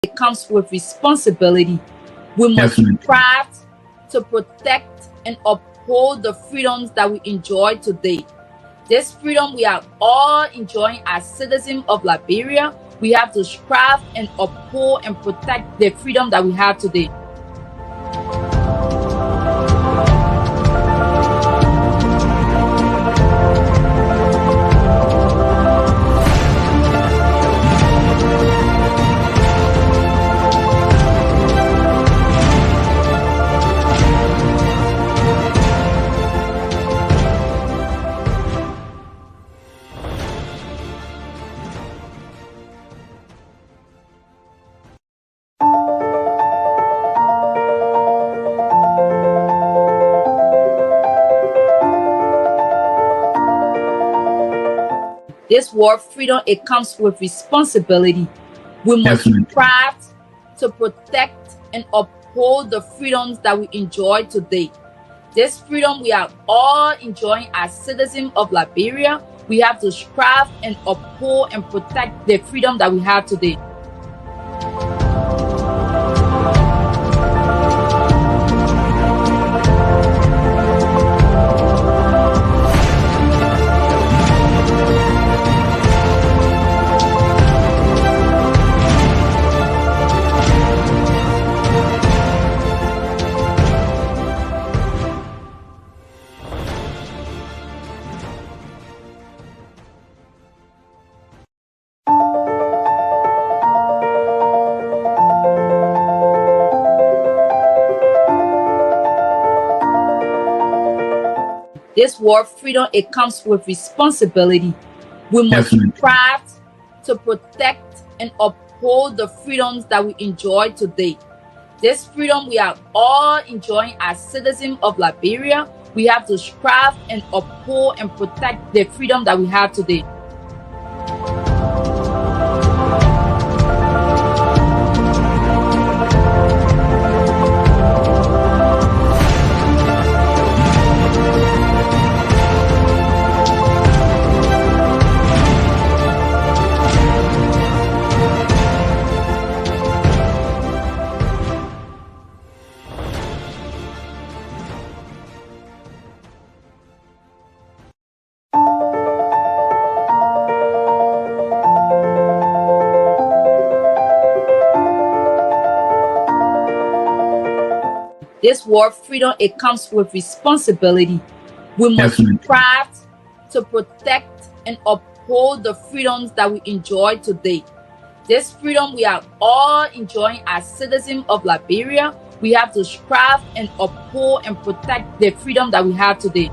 it comes with responsibility. We must Definitely. strive to protect and uphold the freedoms that we enjoy today. This freedom we are all enjoying as citizens of Liberia. We have to strive and uphold and protect the freedom that we have today. This word freedom, it comes with responsibility. We must Definitely. strive to protect and uphold the freedoms that we enjoy today. This freedom we are all enjoying as citizens of Liberia. We have to strive and uphold and protect the freedom that we have today. This word freedom, it comes with responsibility. We must Definitely. strive to protect and uphold the freedoms that we enjoy today. This freedom we are all enjoying as citizens of Liberia. We have to strive and uphold and protect the freedom that we have today. This word freedom, it comes with responsibility. We must Definitely. strive to protect and uphold the freedoms that we enjoy today. This freedom we are all enjoying as citizens of Liberia. We have to strive and uphold and protect the freedom that we have today.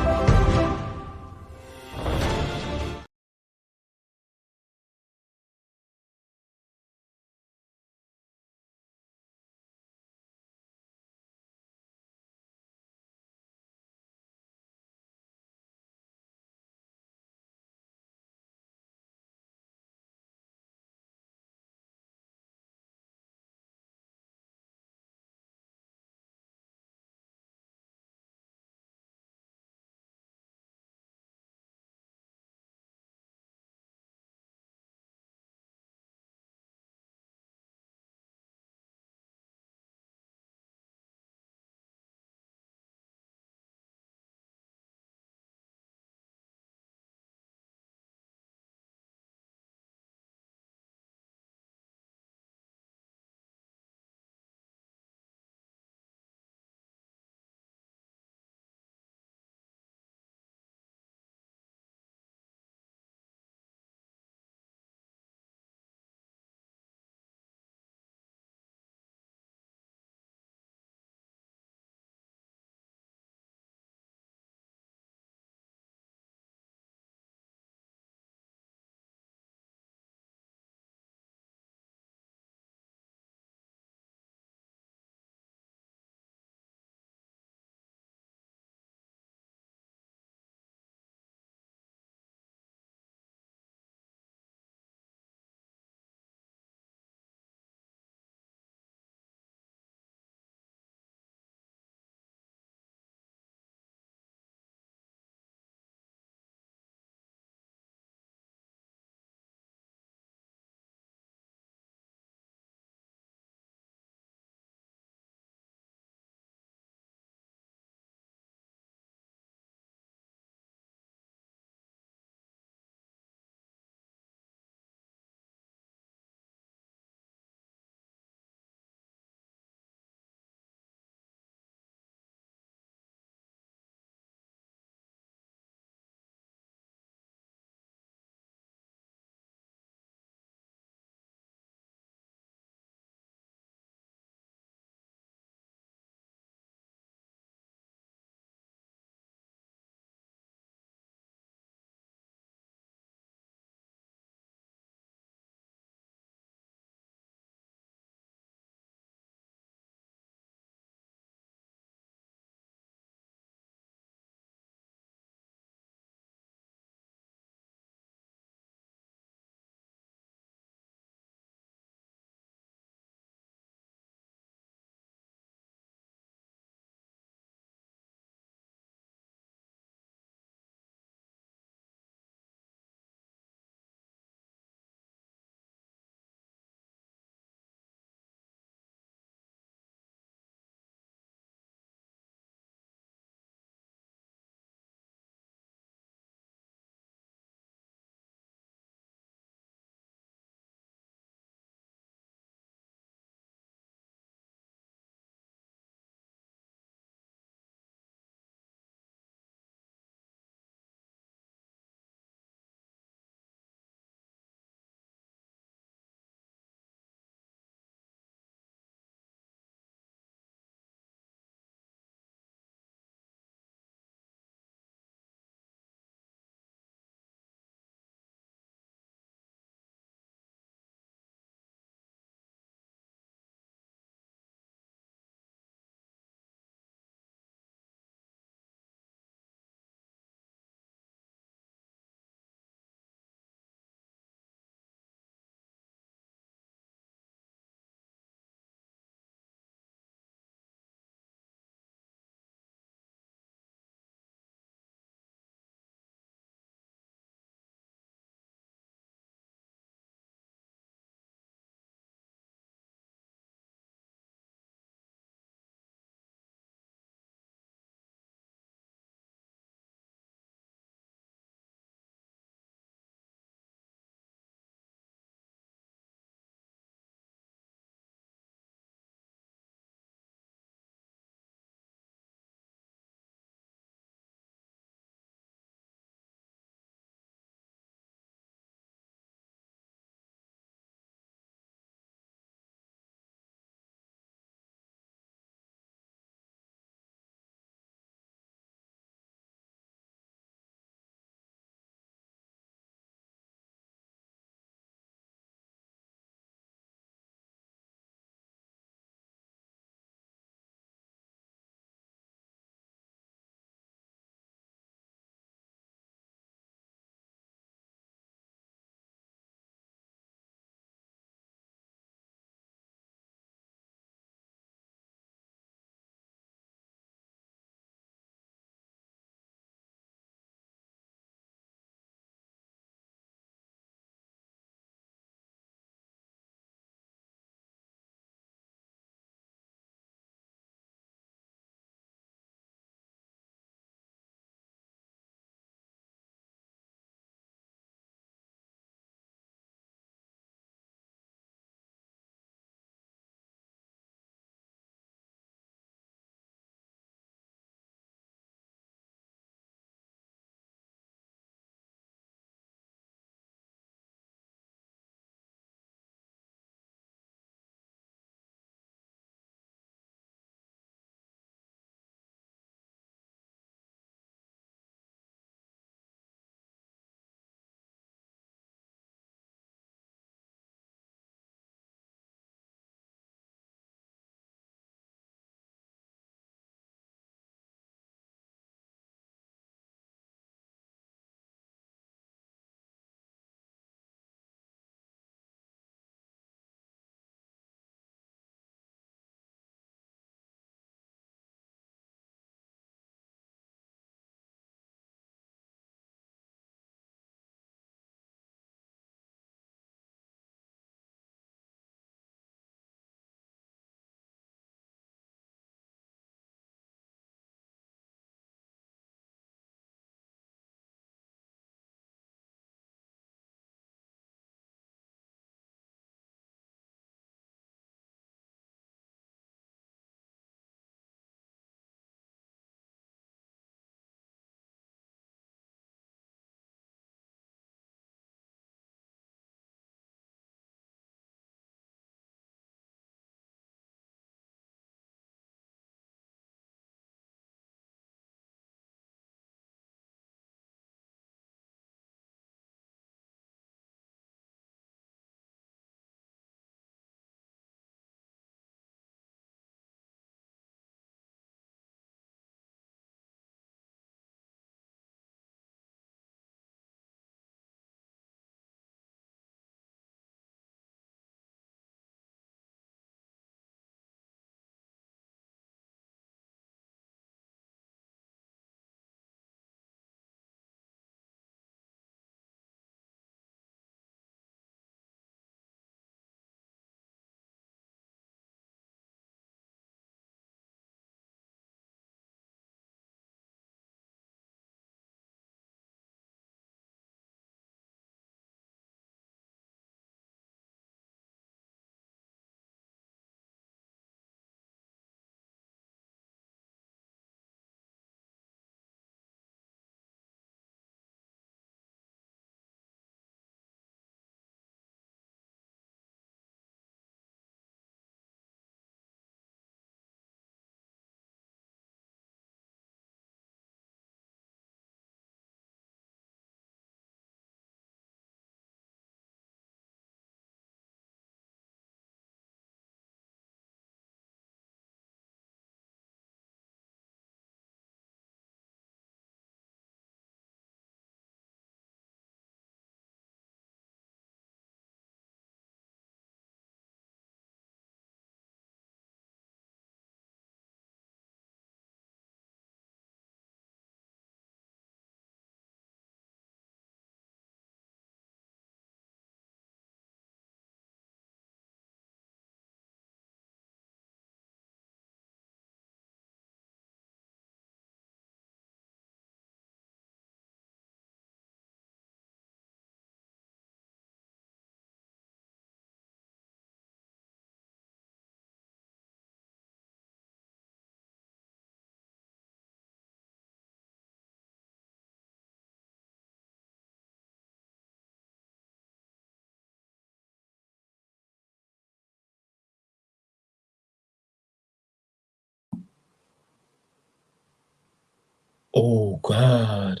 Oh God.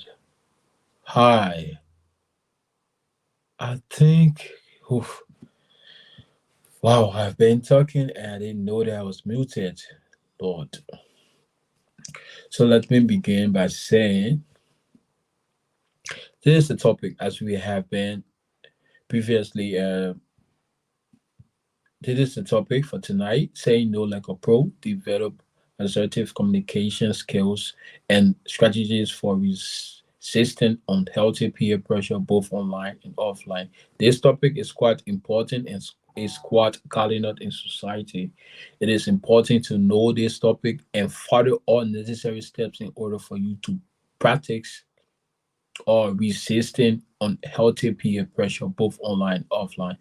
Hi. I think oof, wow, I've been talking and I didn't know that I was muted. Lord. So let me begin by saying this is the topic as we have been previously this is the topic for tonight. Saying no like a pro, develop assertive communication skills and strategies for resisting unhealthy peer pressure both online and offline. This topic is quite important and is quite cardinal in society. It is important to know this topic and follow all necessary steps in order for you to practice or resisting unhealthy peer pressure both online and offline.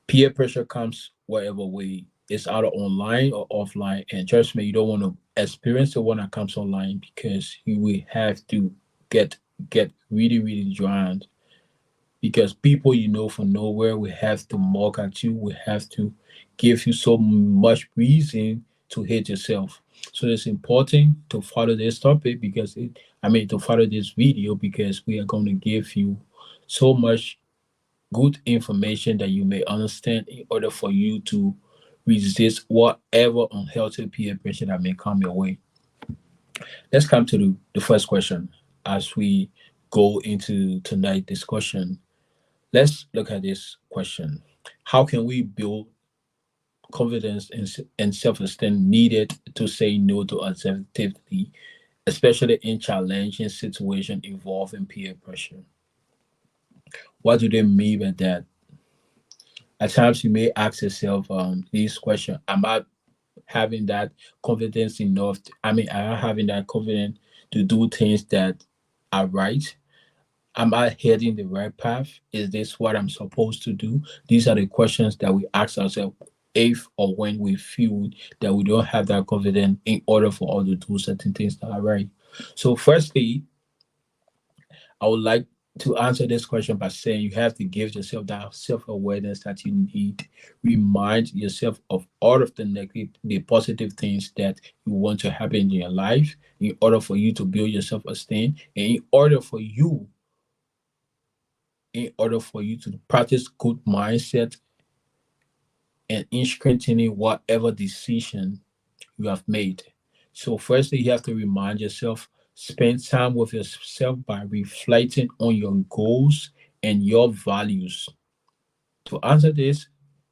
Peer pressure comes whatever way. It's either online or offline. And trust me, you don't want to experience the one that comes online because you will have to get get really, really drowned. Because people you know from nowhere will have to mock at you, will have to give you so much reason to hate yourself. So it's important to follow this topic because to follow this video because we are going to give you so much good information that you may understand in order for you to resist whatever unhealthy peer pressure that may come your way. Let's come to the first question as we go into tonight's discussion. Let's look at this question. How can we build confidence and self-esteem needed to say no to assertively, especially in challenging situations involving peer pressure? What do they mean by that? At times you may ask yourself this question: am I having that confidence enough am I having that confidence to do things that are right? Am I heading the right path? Is this what I'm supposed to do? These are the questions that we ask ourselves if or when we feel that we don't have that confidence in order for us to do certain things that are right. So firstly, I would like to answer this question by saying you have to give yourself that self awareness that you need. Remind yourself of all of the negative, the positive things that you want to happen in your life in order for you to build your self esteem, and in order for you to practice good mindset and in strengthening whatever decision you have made. So, firstly, you have to remind yourself, spend time with yourself by reflecting on your goals and your values. To answer this,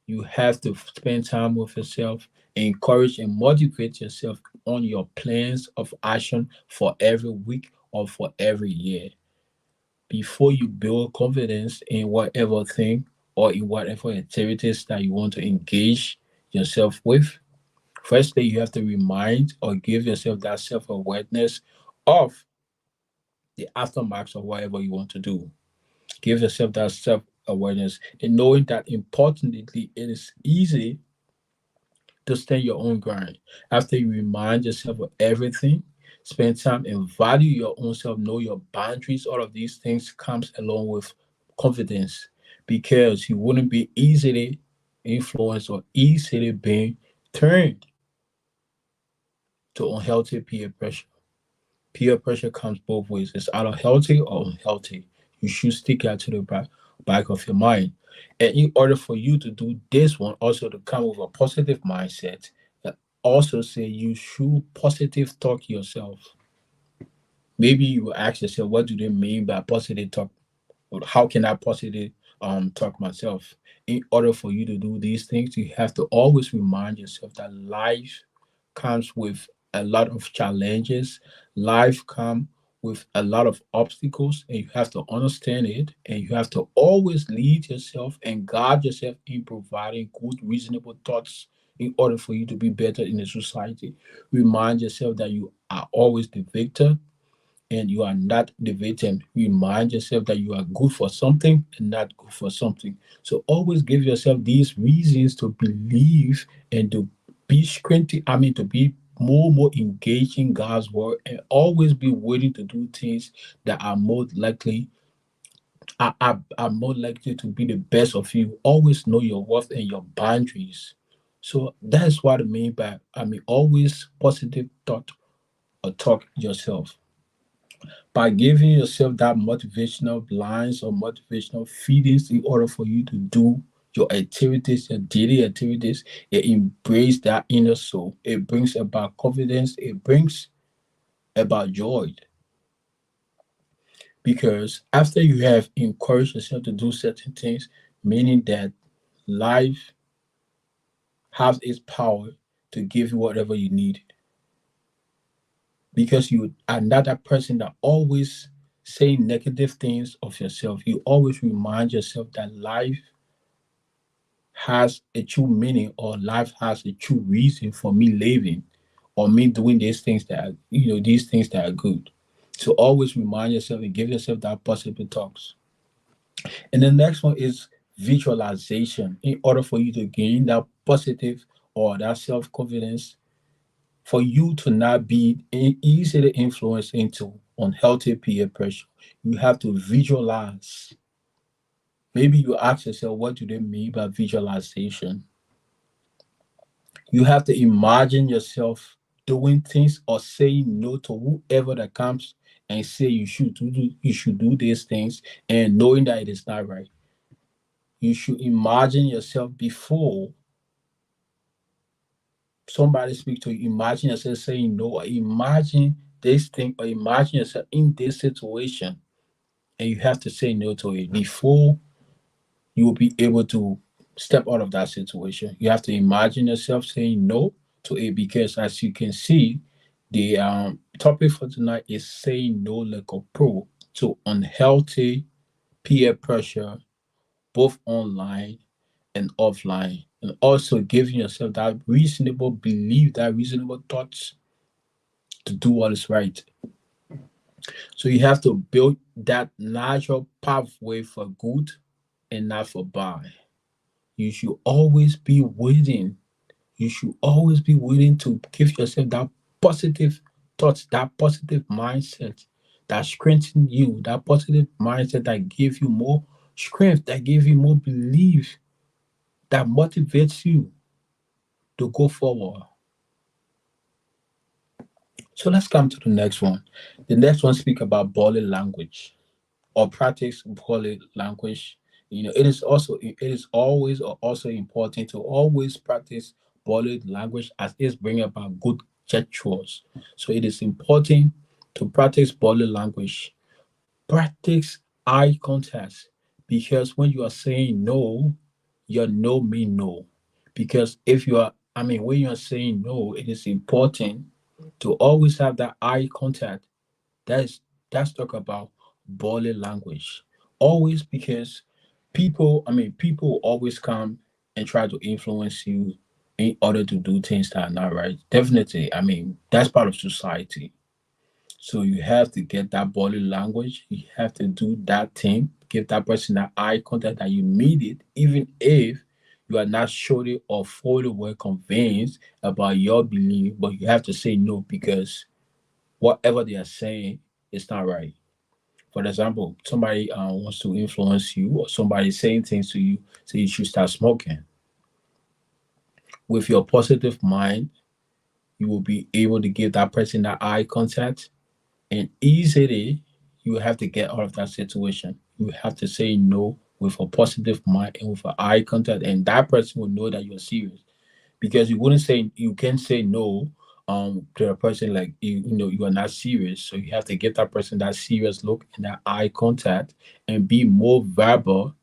you have to spend time with yourself, encourage and motivate yourself on your plans of action for every week or for every year. Before you build confidence in whatever thing or in whatever activities that you want to engage yourself with, firstly, you have to remind or give yourself that self awareness of the aftermath of whatever you want to do. Give yourself that self awareness and knowing that importantly, it is easy to stand your own ground. After you remind yourself of everything, spend time and value your own self, know your boundaries, all of these things comes along with confidence because you wouldn't be easily influenced or easily being turned to unhealthy peer pressure. Peer pressure comes both ways. It's either healthy or unhealthy. You should stick out to the back of your mind. And in order for you to do this one, also to come with a positive mindset, also say you should positive talk yourself. Maybe you ask yourself, what do they mean by positive talk? How can I possibly talk myself? In order for you to do these things, you have to always remind yourself that life comes with a lot of challenges. Life comes with a lot of obstacles, and you have to understand it. And you have to always lead yourself and guide yourself in providing good, reasonable thoughts in order for you to be better in the society. Remind yourself that you are always the victor and you are not the victim. Remind yourself that you are good for something and not good for something. So always give yourself these reasons to believe and to be squinty, to be more engaged in God's word and always be willing to do things that are more likely to be the best of you. Always know your worth and your boundaries. So that's what I mean by always positive thought or talk yourself. By giving yourself that motivational lines or motivational feedings in order for you to do your activities, your daily activities, it embrace that inner soul. It brings about confidence. It brings about joy. Because after you have encouraged yourself to do certain things, meaning that life has its power to give you whatever you need. Because you are not that person that always say negative things of yourself. You always remind yourself that life has a true meaning, or life has a true reason for me living, or me doing these things that are, these things that are good. So always remind yourself and give yourself that positive talks. And the next one is visualization. In order for you to gain that positive or that self confidence, for you to not be easily influenced into unhealthy peer pressure, you have to visualize. Maybe you ask yourself, what do they mean by visualization? You have to imagine yourself doing things or saying no to whoever that comes and say you should do these things, and knowing that it is not right. You should imagine yourself before somebody speak to you. Imagine yourself saying no, or imagine this thing, or imagine yourself in this situation, and you have to say no to it before you will be able to step out of that situation. You have to imagine yourself saying no to it, because as you can see, the topic for tonight is saying no like a pro to unhealthy peer pressure, both online and offline, and also giving yourself that reasonable belief, that reasonable thoughts to do what is right. So you have to build that natural pathway for good and not for bad. You should always be willing. You should always be willing to give yourself that positive thoughts, that positive mindset that strengthens you, that positive mindset that gives you more strength, that gives you more belief, that motivates you to go forward. So let's come to the next one. The next one speak about body language, or practice body language. It is always or also important to always practice body language, as it's bring about good gestures. So it is important to practice body language. Practice eye contact, because when you are saying no, your no mean no. Because if you are, when you are saying no, it is important to always have that eye contact. That's talk about body language. Always, because people always come and try to influence you in order to do things that are not right. Definitely, that's part of society. So you have to get that body language. You have to do that thing. Give that person that eye contact that you need it, even if you are not surely or fully well convinced about your belief. But you have to say no, because whatever they are saying is not right. For example, somebody wants to influence you, or somebody saying things to you, say you should start smoking. With your positive mind, you will be able to give that person that eye contact, and easily you have to get out of that situation. You have to say no with a positive mind and with an eye contact, and that person will know that you're serious. Because you can't say no to a person like you are not serious. So you have to give that person that serious look and that eye contact, and be more verbal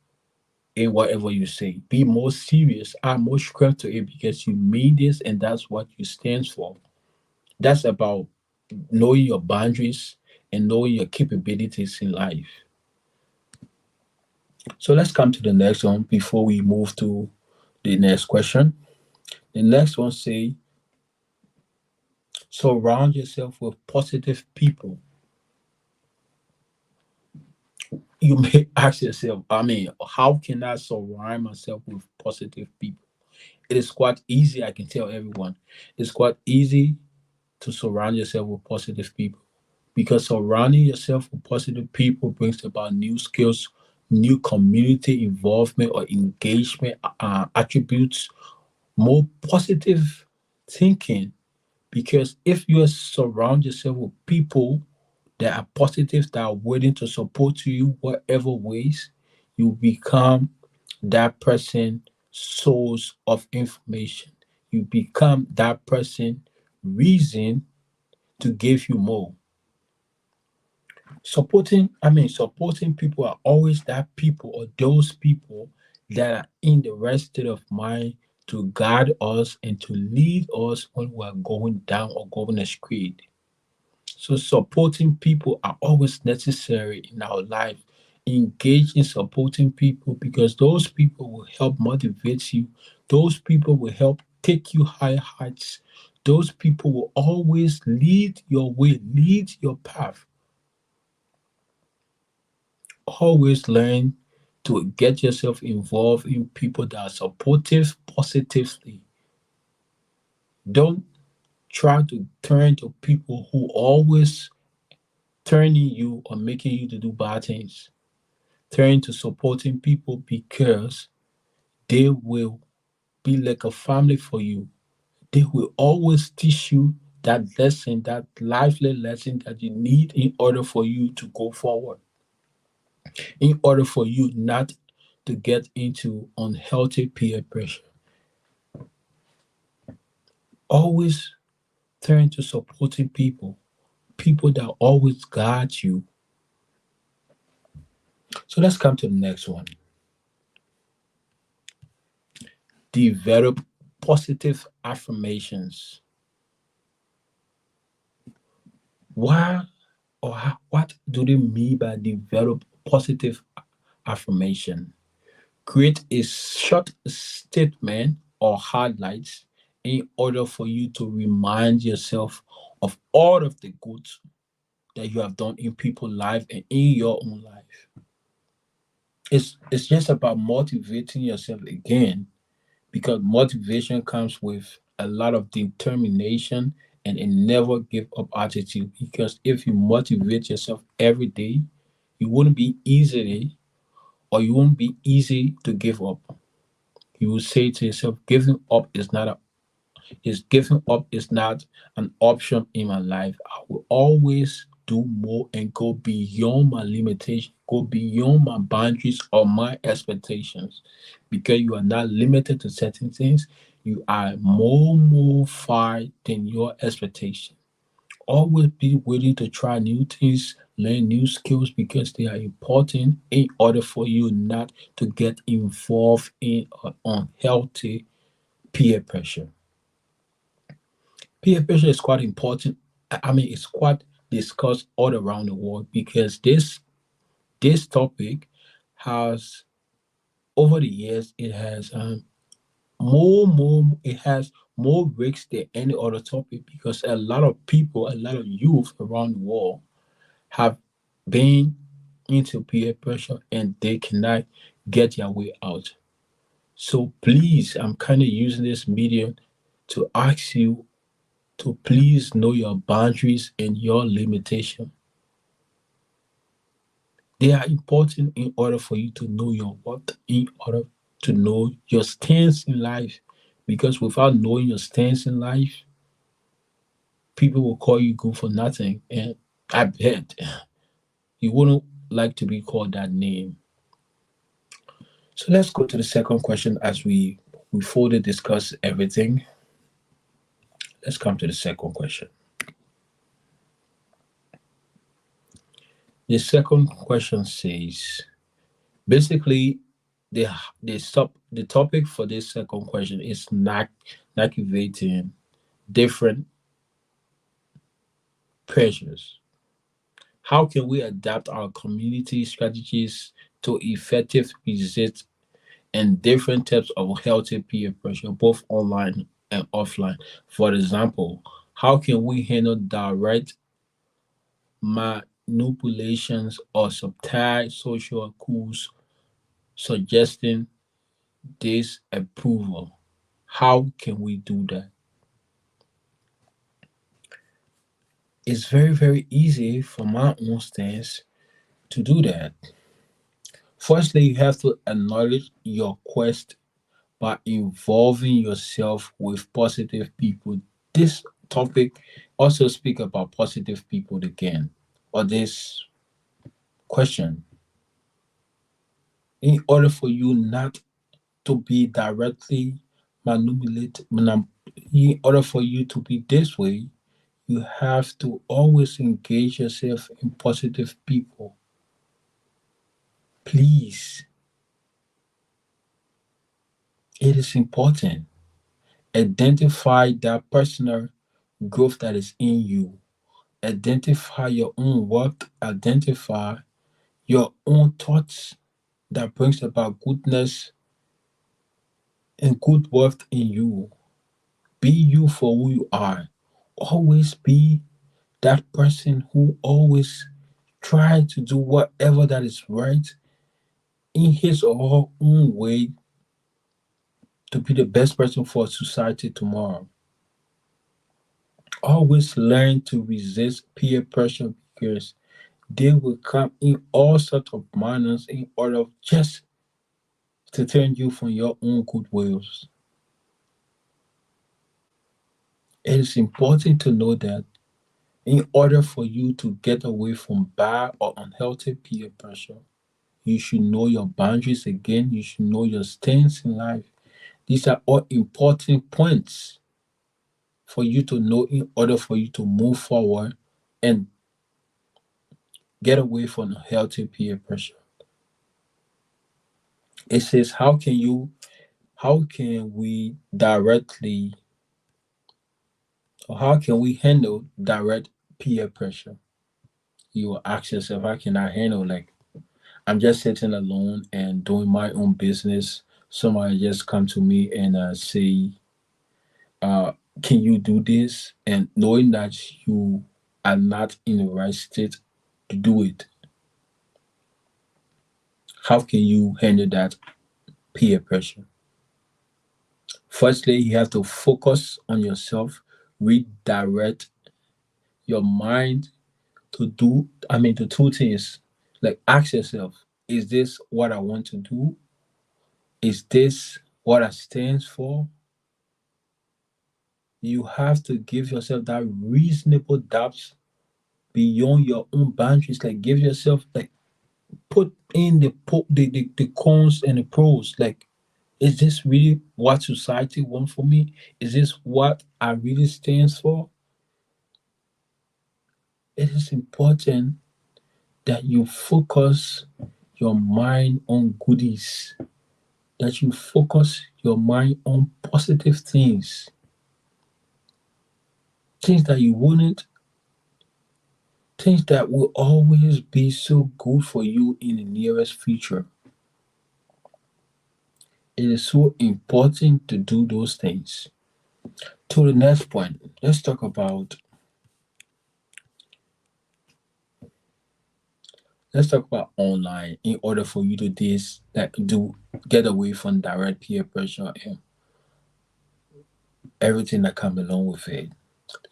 in whatever you say. Be more serious, add more strength to it, because you mean this and that's what you stand for. That's about knowing your boundaries and knowing your capabilities in life. So let's come to the next one before we move to the next question. The next one say, surround yourself with positive people. You may ask yourself, how can I surround myself with positive people? It is quite easy, I can tell everyone. It's quite easy to surround yourself with positive people, because surrounding yourself with positive people brings about new skills, new community involvement or engagement attributes, more positive thinking. Because if you surround yourself with people There are positives that are willing to support you whatever ways. You become that person source of information. You become that person reason to give you more. Supporting people are always that people or those people that are in the right state of mind to guide us and to lead us when we are going down or going astray. So supporting people are always necessary in our life. Engage in supporting people because those people will help motivate you. Those people will help take you higher heights. Those people will always lead your way, lead your path. Always learn to get yourself involved in people that are supportive positively. Don't try to turn to people who always turning you or making you to do bad things. Turn to supporting people because they will be like a family for you. They will always teach you that lesson, that lively lesson that you need in order for you to go forward, in order for you not to get into unhealthy peer pressure. Always turn to supporting people, people that always guide you. So let's come to the next one. Develop positive affirmations. Why what do they mean by develop positive affirmation? Create a short statement or highlights in order for you to remind yourself of all of the good that you have done in people's life and in your own life. It's just about motivating yourself again because motivation comes with a lot of determination and a never give up attitude. Because if you motivate yourself every day, you wouldn't be easily or you won't be easy to give up. You will say to yourself, giving up is not an option in my life. I will always do more and go beyond my limitation, go beyond my boundaries or my expectations. Because you are not limited to certain things, you are more far than your expectation. Always be willing to try new things, learn new skills because they are important in order for you not to get involved in unhealthy peer pressure. Peer pressure is quite important. It's quite discussed all around the world because this topic has over the years it has more risks than any other topic because a lot of people, a lot of youth around the world have been into peer pressure and they cannot get their way out. So please, I'm kind of using this medium to ask you to please know your boundaries and your limitation. They are important in order for you to know your worth, in order to know your stance in life. Because without knowing your stance in life, people will call you good for nothing. And I bet you wouldn't like to be called that name. So let's go to the second question as we fully discuss everything. Let's come to the second question. The second question says basically the topic for this second question is not activating different pressures. How can we adapt our community strategies to effective resist and different types of healthy peer pressure, both online and offline? For example, how can we handle direct manipulations or subtle social cues suggesting disapproval? How can we do that? It's very easy from my own stance to do that. Firstly, you have to acknowledge your quest by involving yourself with positive people. This topic also speak about positive people again. or this question, in order for you not to be directly manipulated, in order for you to be this way, you have to always engage yourself in positive people. Please, it is important. Identify that personal growth that is in you. Identify your own work. Identify your own thoughts that brings about goodness and good worth in you. Be you for who you are. Always be that person who always try to do whatever that is right in his or her own way to be the best person for society tomorrow. Always learn to resist peer pressure because they will come in all sorts of manners in order just to turn you from your own good wills. It is important to know that in order for you to get away from bad or unhealthy peer pressure, you should know your boundaries again. You should know your stance in life. These are all important points for you to know in order for you to move forward and get away from unhealthy peer pressure. It says, how can we directly, or how can we handle direct peer pressure? You will ask yourself, how can I handle, like, I'm just sitting alone and doing my own business. Somebody just come to me and say, uh, can you do this? And knowing that you are not in the right state to do it, how can you handle that peer pressure? Firstly, you have to focus on yourself, redirect your mind to do, to two things. Like, ask yourself, is this what I want to do? Is this what I stand for? You have to give yourself that reasonable doubts beyond your own boundaries. Like, give yourself, like, put in the cons and the pros. Like, is this really what society want for me? Is this what I really stands for? It is important that you focus your mind on goodies, that you focus your mind on positive things, things that you wouldn't, things that will always be so good for you in the nearest future. It is so important to do those things. To the next point, let's talk about online in order for you to this that do get away from direct peer pressure and everything that comes along with it.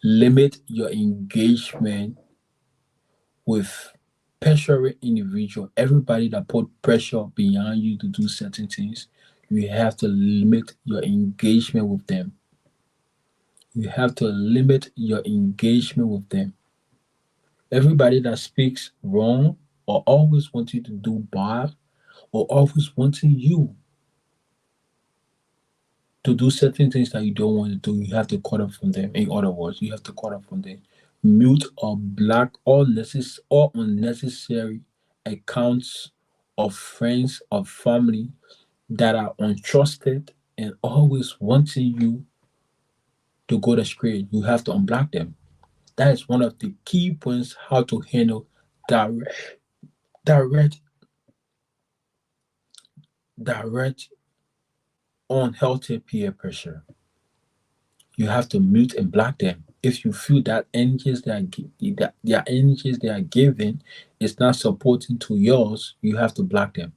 Limit your engagement with pressuring individual. Everybody that put pressure behind you to do certain things, you have to limit your engagement with them. You have to limit your engagement with them. Everybody that speaks wrong or always wants you to do bad or always wanting you to do certain things that you don't want to do, you have to cut off from them. In other words, you have to cut off from them. Mute or block all unnecessary accounts of friends or family that are untrusted and always wanting you to go to screen. You have to unblock them. That is one of the key points how to handle direct, direct, direct unhealthy peer pressure. You have to mute and block them. If you feel that energies that their energies they are giving is not supporting to yours, you have to block them.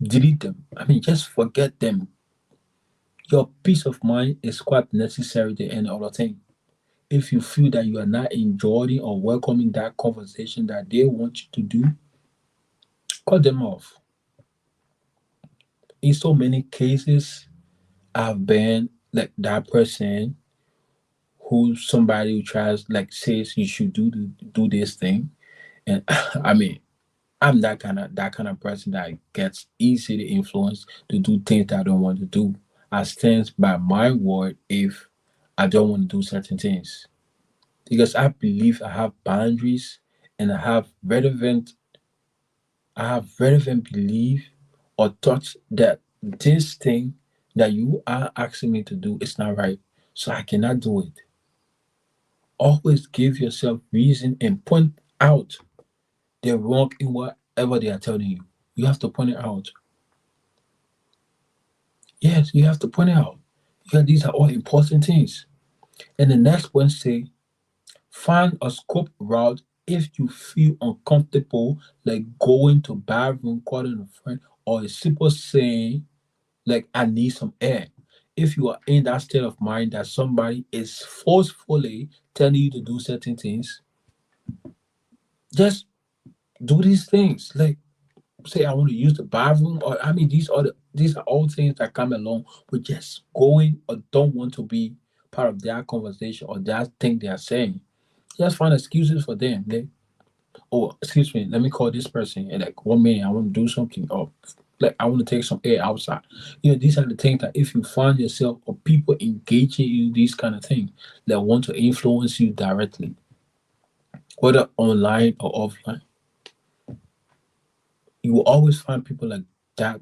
Delete them. Just forget them. Your peace of mind is quite necessary to any other thing. If you feel that you are not enjoying or welcoming that conversation that they want you to do, cut them off. In so many cases, I've been like that person who somebody who tries like says you should do this thing And I mean, I'm that kind of person that gets easily influenced to do things that I don't want to do. I stand by my word if I don't want to do certain things because I believe I have boundaries and I have relevant belief or thoughts that this thing that you are asking me to do is not right, so I cannot do it. Always give yourself reason and point out the wrong in whatever they are telling you. You have to point it out. Yes, you have to point it out. Yeah, these are all important things. And the next one say, find a scope route if you feel uncomfortable, like going to bathroom, calling a friend, or a simple saying like I need some air. If you are in that state of mind that somebody is forcefully telling you to do certain things, just do these things. Like say I want to use the bathroom, or I mean these are all things that come along with just going or don't want to be part of their conversation or that thing they are saying. Just find excuses for them. Like, oh, excuse me, let me call this person in like 1 minute. I want to do something, or like I want to take some air outside. These are the things that if you find yourself or people engaging you, these kind of things that want to influence you directly, whether online or offline, you will always find people like that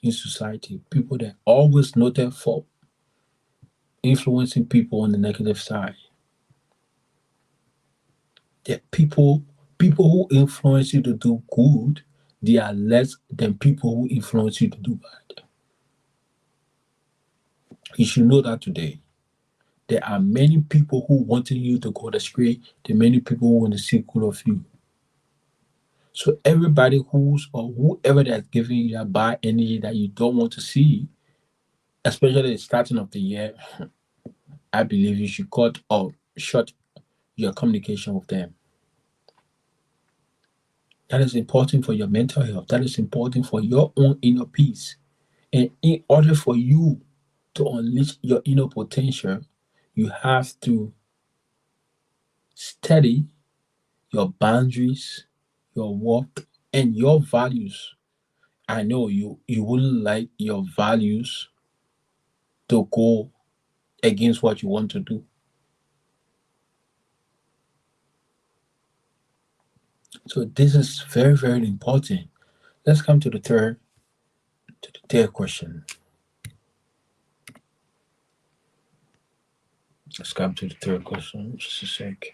in society. People that always noted for influencing people on the negative side. That people who influence you to do good, they are less than people who influence you to do bad. You should know that today. There are many people who wanted you to go astray. There are many people who want to see good of you. So everybody who's or whoever that's giving you that bad energy that you don't want to see, especially at the starting of the year, I believe you should cut or shut your communication with them. That is important for your mental health. That is important for your own inner peace. And in order for you to unleash your inner potential, you have to study your boundaries, your work, and your values. I know you wouldn't like your values to go against what you want to do. So this is very, very important. Let's come to the third question. Let's come to the third question. Just a sec.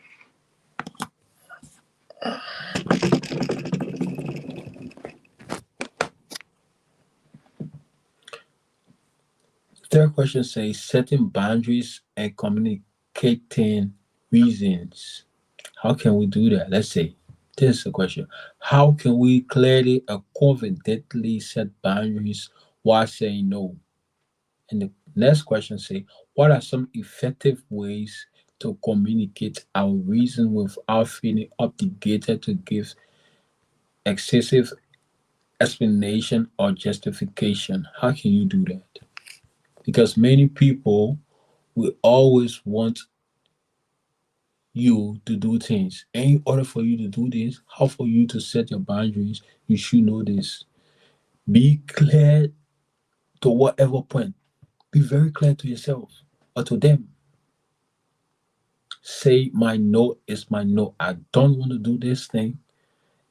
Third question says setting boundaries and communicating reasons. How can we do that? Let's say this is a question. How can we clearly and confidently set boundaries while saying no? And the next question say, what are some effective ways to communicate our reason without feeling obligated to give excessive explanation or justification? How can you do that? Because many people will always want you to do things. And in order for you to do this, how for you to set your boundaries, you should know this. Be clear to whatever point. Be very clear to yourself or to them. Say my no is my no. I don't want to do this thing,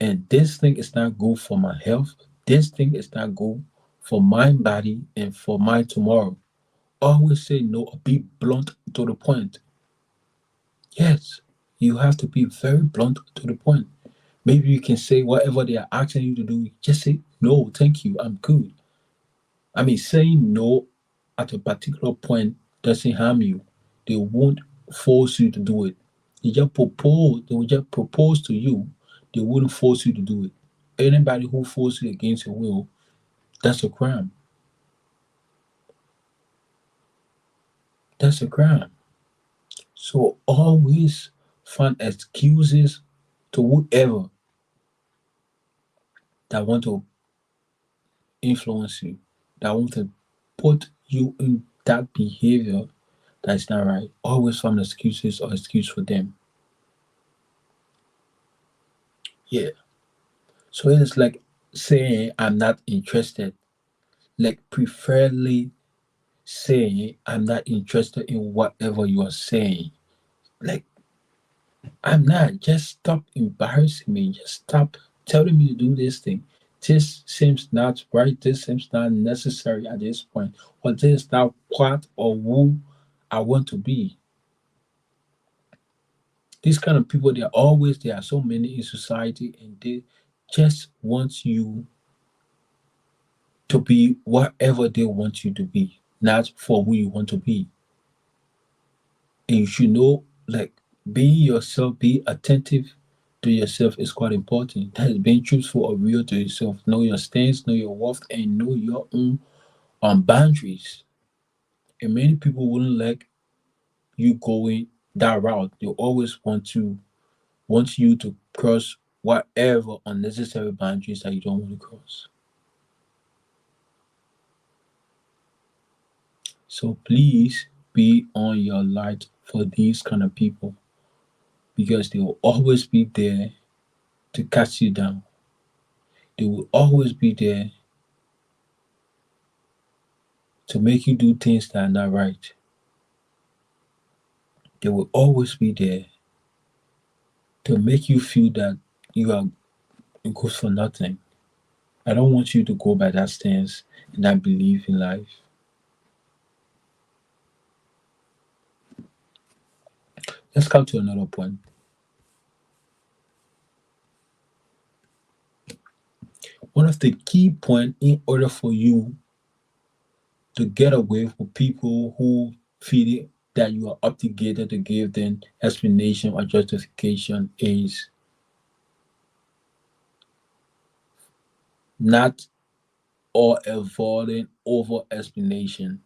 and this thing is not good for my health. This thing is not good for my body and for my tomorrow. Always say no or be blunt to the point. Yes, you have to be very blunt to the point. Maybe you can say whatever they are asking you to do, just say no, thank you, I'm good. I mean, saying no at a particular point doesn't harm you. They won't force you to do it. They will just propose to you. They wouldn't force you to do it. Anybody who forces you against your will, that's a crime. That's a crime. So always find excuses to whoever that want to influence you, that want to put you in that behavior that's not right. Always find excuses or excuse for them. Yeah. So it is like saying I'm not interested. Like preferably saying I'm not interested in whatever you are saying. Like I'm not. Just stop embarrassing me. Just stop telling me to do this thing. This seems not right. This seems not necessary at this point. Or this is not what or who I want to be. These kind of people, they're always there are so many in society and they just want you to be whatever they want you to be, not for who you want to be. And you should know, like, being yourself, be attentive to yourself is quite important. That is being truthful or real to yourself. Know your stance, know your worth, and know your own boundaries. And many people wouldn't like you going that route. They always want you to cross whatever unnecessary boundaries that you don't want to cross. So please be on your light for these kind of people because they will always be there to cast you down. They will always be there to make you do things that are not right. They will always be there to make you feel that you are good for nothing. I don't want you to go by that stance and that belief in life. Let's come to another point. One of the key points in order for you to get away with people who feel that you are obligated to give them explanation or justification is not or avoiding over explanation.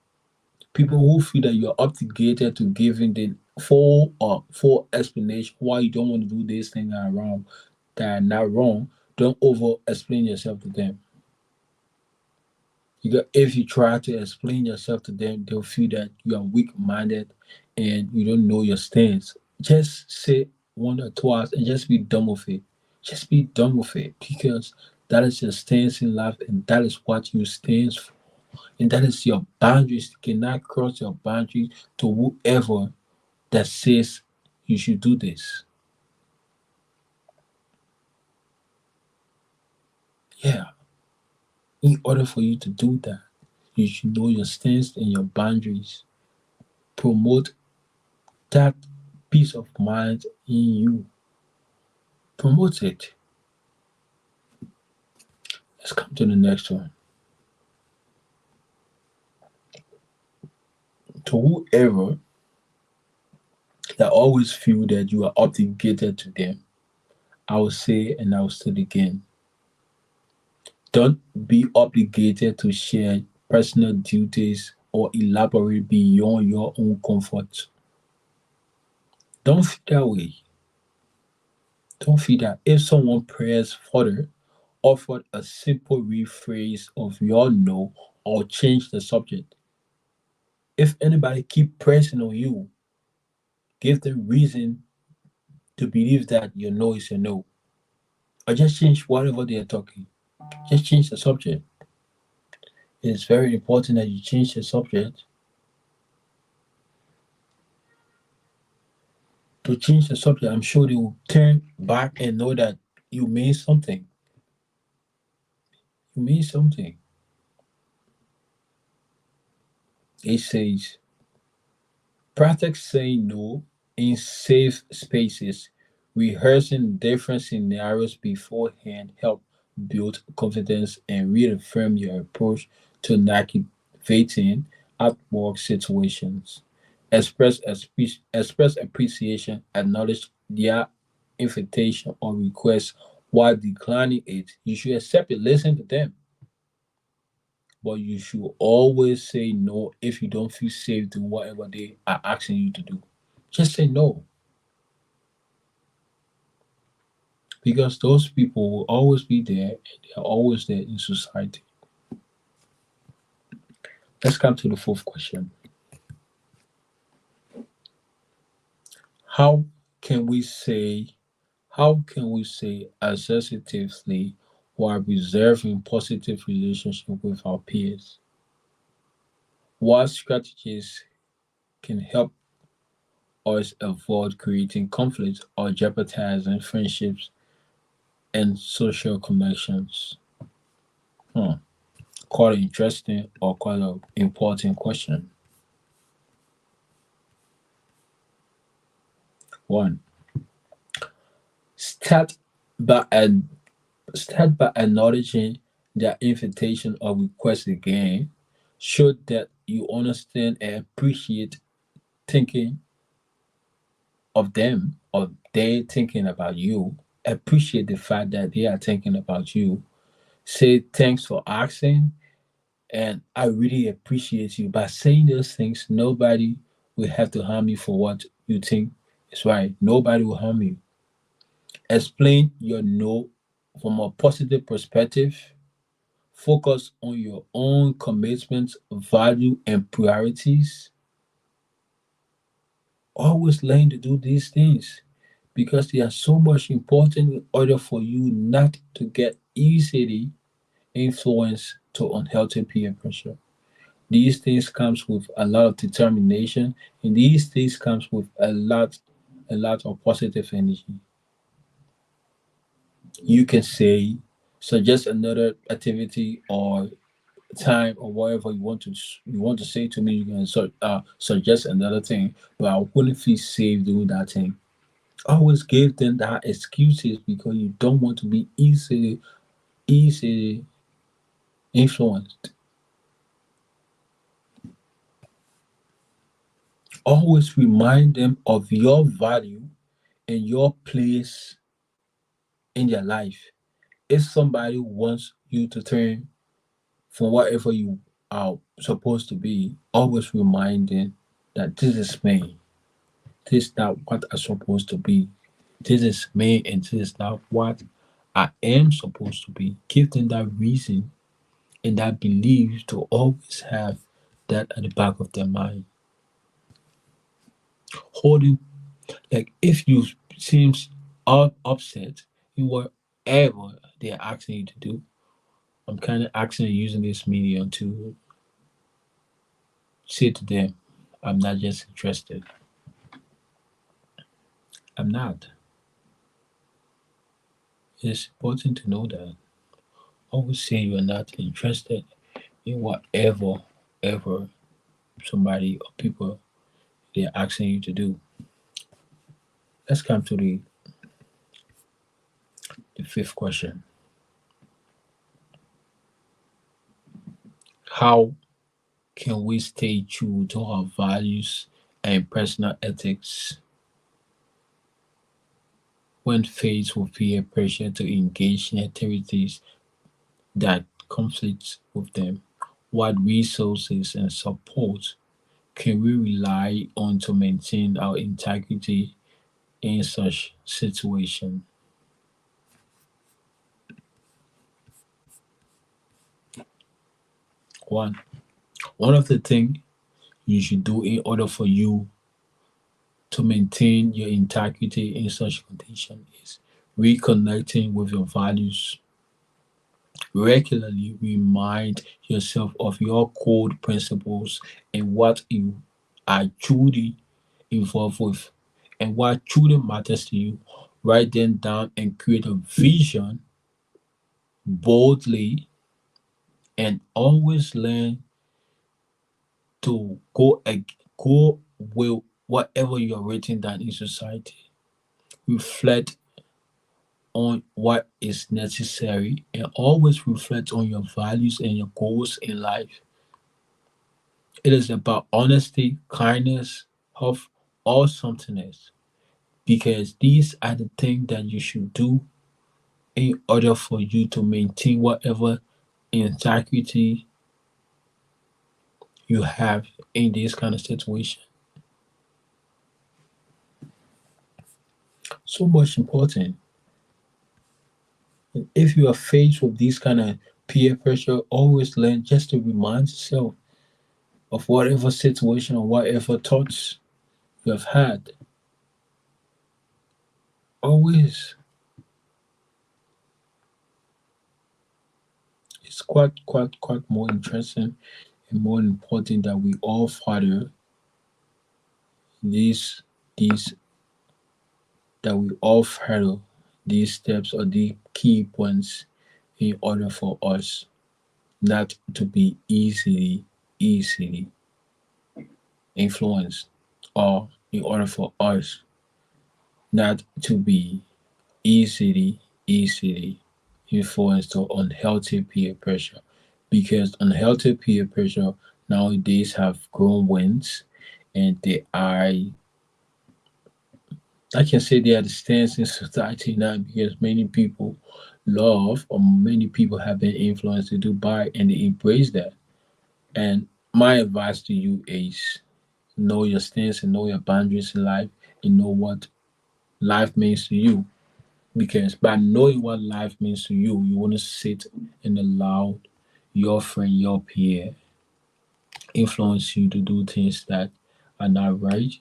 People who feel that you're obligated to giving the full explanation why you don't want to do this thing that are wrong, that are not wrong, don't over explain yourself to them. If you try to explain yourself to them, they'll feel that you are weak minded and you don't know your stance. Just say one or twice and just be done with it. Just be done with it because that is your stance in life and that is what you stand for. And that is your boundaries. You cannot cross your boundaries to whoever that says you should do this. Yeah. In order for you to do that, you should know your stance and your boundaries. Promote that peace of mind in you. Promote it. Let's come to the next one. To whoever that always feel that you are obligated to them, I will say and I will say it again. Don't be obligated to share personal duties or elaborate beyond your own comfort. Don't feel that way. Don't feel that if someone prays further, offered a simple rephrase of your no or change the subject. If anybody keep pressing on you, give them reason to believe that your no is a no. Or just change whatever they are talking. Just change the subject. It is very important that you change the subject. To change the subject, I'm sure they will turn back and know that you mean something. You mean something. It says, practice saying no in safe spaces. Rehearsing different scenarios beforehand help build confidence and reaffirm your approach to navigating at work situations. Express appreciation, acknowledge their invitation or request while declining it. You should accept it, listen to them, but you should always say no if you don't feel safe doing whatever they are asking you to do. Just say no because those people will always be there and they are always there in society. Let's come to the fourth question. How can we say How can we say assertively while preserving positive relationship with our peers? What strategies can help us avoid creating conflicts or jeopardizing friendships and social connections? Hmm. Quite an interesting or quite an important question. One, start by ad- start by acknowledging their invitation or request again. Show that you understand and appreciate thinking of them or they thinking about you. Appreciate the fact that they are thinking about you. Say thanks for asking and I really appreciate you. By saying those things, nobody will have to harm you for what you think is right. Nobody will harm you. Explain your no from a positive perspective. Focus on your own commitments, value, and priorities. Always learn to do these things because they are so much important in order for you not to get easily influenced to unhealthy peer pressure. These things comes with a lot of determination, and these things comes with a lot of positive energy. You can say, suggest another activity or time or whatever you want to say to me. You can suggest another thing, but I wouldn't feel safe doing that thing. Always give them that excuses because you don't want to be easily influenced. Always remind them of your value and your place in their life. If somebody wants you to turn from whatever you are supposed to be, always remind them that this is me. This is not what I'm supposed to be. This is me and this is not what I am supposed to be. Give them that reason and that belief to always have that at the back of their mind. Holding like if you seems upset in whatever they're asking you to do, I'm kind of asking you using this medium to say to them, I'm not just interested. I'm not. It's important to know that. Always say you're not interested in whatever ever somebody or people they're asking you to do. Let's come to the fifth question. How can we stay true to our values and personal ethics when faced with peer pressure to engage in activities that conflict with them? What resources and support can we rely on to maintain our integrity in such situation? One, one of the things you should do in order for you to maintain your integrity in such condition is reconnecting with your values. Regularly remind yourself of your core principles and what you are truly involved with and what truly matters to you. Write them down and create a vision boldly and always learn to go with whatever you're written down in society. Reflect on what is necessary and always reflect on your values and your goals in life. It is about honesty, kindness, health, or something else. Because these are the things that you should do in order for you to maintain whatever integrity you have in this kind of situation. So much important. If you are faced with this kind of peer pressure, always learn just to remind yourself of whatever situation or whatever thoughts you have had. Always. it's quite more interesting and more important that we all follow these these that we all follow these steps or the key points in order for us not to be easily influenced, or in order for us not to be easily influenced to unhealthy peer pressure, because unhealthy peer pressure nowadays have grown wings, and they are, I can say, they are the stance in society now, because many people love, or many people have been influenced to Dubai, and they embrace that. And my advice to you is know your stance and know your boundaries in life, and know what life means to you. Because by knowing what life means to you, you want to sit and allow your friend, your peer, influence you to do things that are not right,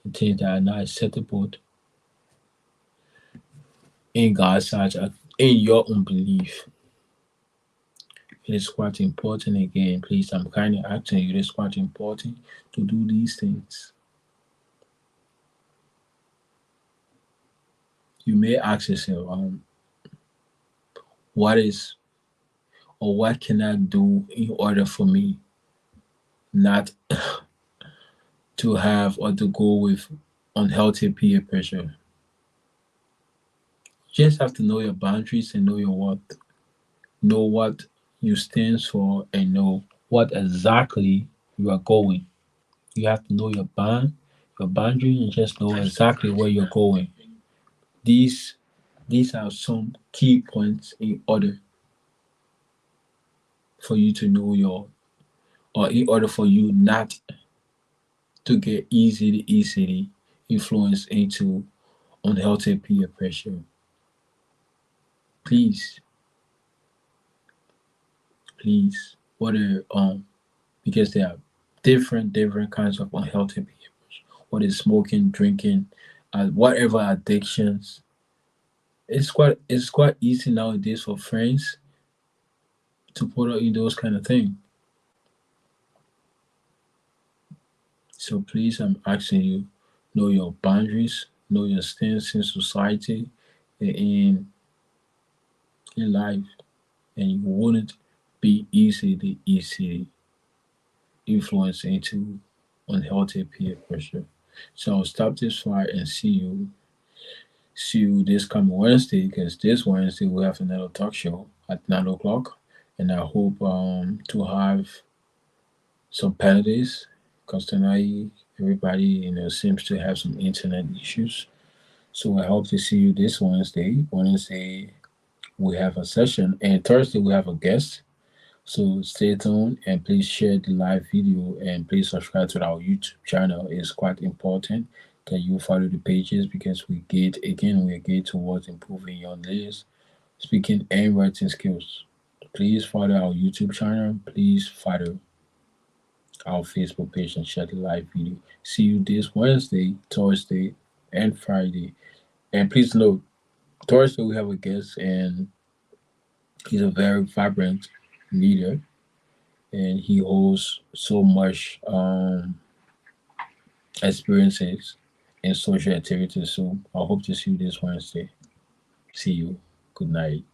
and things that are not acceptable in God's eyes, in your own belief. It is quite important. Again, please, I'm kind of asking you, it is quite important to do these things. You may ask yourself, what is, or what can I do in order for me not to have or to go with unhealthy peer pressure? You just have to know your boundaries and know your worth. Know what you stand for, and know what exactly you are going. You have to know your boundary, and just know exactly where you're going. These these are some key points in order for you to know your, or in order for you not to get easily influenced into unhealthy peer pressure. Please, please, whether because there are different kinds of unhealthy peer pressure. What is smoking, drinking, whatever addictions. It's quite easy nowadays for friends to put up in those kind of things. So please, I'm asking you, know your boundaries, know your stance in society, and in life, and you wouldn't be easily influenced into unhealthy peer pressure. So I'll stop this fire and see you this coming Wednesday, because this Wednesday we have another talk show at 9 o'clock, and I hope to have some penalties, because tonight everybody seems to have some internet issues. So I hope to see you this Wednesday. Wednesday we have a session, and Thursday we have a guest. So stay tuned, and please share the live video, and please subscribe to our YouTube channel. It's quite important that you follow the pages, because we get towards improving your English speaking and writing skills. Please follow our YouTube channel. Please follow our Facebook page and share the live video. See you this Wednesday, Thursday, and Friday. And please note, Thursday we have a guest, and he's a very vibrant leader, and he holds so much experiences in social activities. So I hope to see you this Wednesday. See you. Good night.